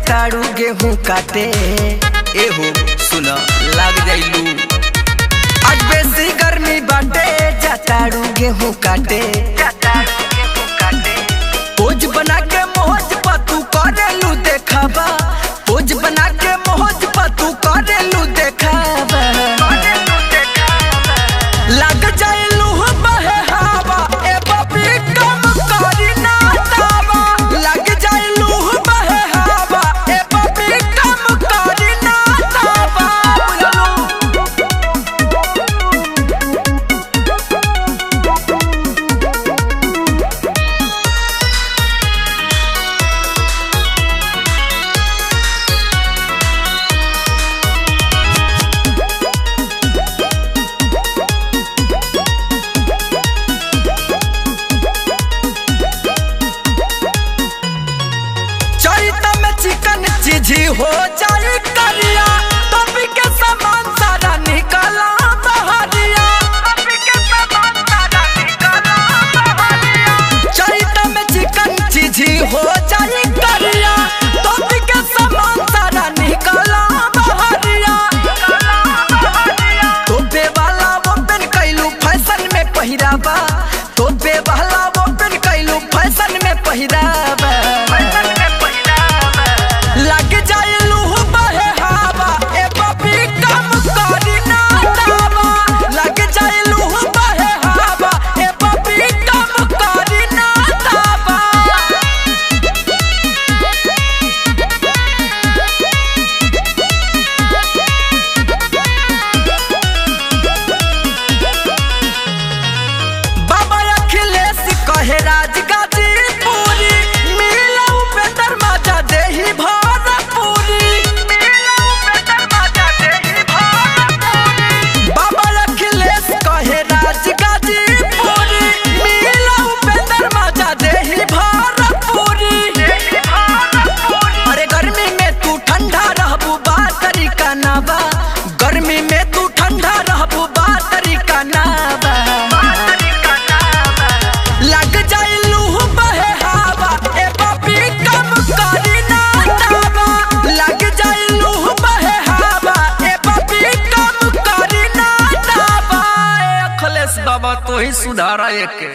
जाताड़ू गेहूं काटे। एहो सुन लाग जाइलू, आज बेसी गर्मी बाटे जाताड़ू गेहूं काटे। पोज बना के मोहज पतू करेलू देखाबा, पोज बना के मोहज पतू करेलू देखाबा। लग जाइलू बहे हवा ए बबी कम करी ना दावा। लग जाइलू बहे हवा ए बबी कम करी ना दावा। चिकन चीजी हो जाए करिया, तभी के सामान सारा निकला बहरिया। तभी के सामान सारा निकला बहरिया। चरिता में चिकन चीजी हो जाए करिया, तभी के सामान सारा निकला बहरिया। तो बेवाला वो पेन कैलू फैशन में पहिराबा, तो बेवाला वो पेन कैलू फैशन में पहिराबा। लग जाइलू बहे हवा ए बबी कम करी ना दावा। लग जाइलू बहे हवा ए बबी कम करी ना दावा। बाबा अखिलेश कहे राजगाजीपुरी, मिलऊ पे दरवाजा देही गर्मी में तू ठंडा रहबू बातरी का नाबा। लग जाइलू बहे हवा ए बबी कम करी ना दावा। लग जाइलू बहे हवा ए बबी कम करी ना दावा। अखिलेश बाबा तो ही सुधारा एके।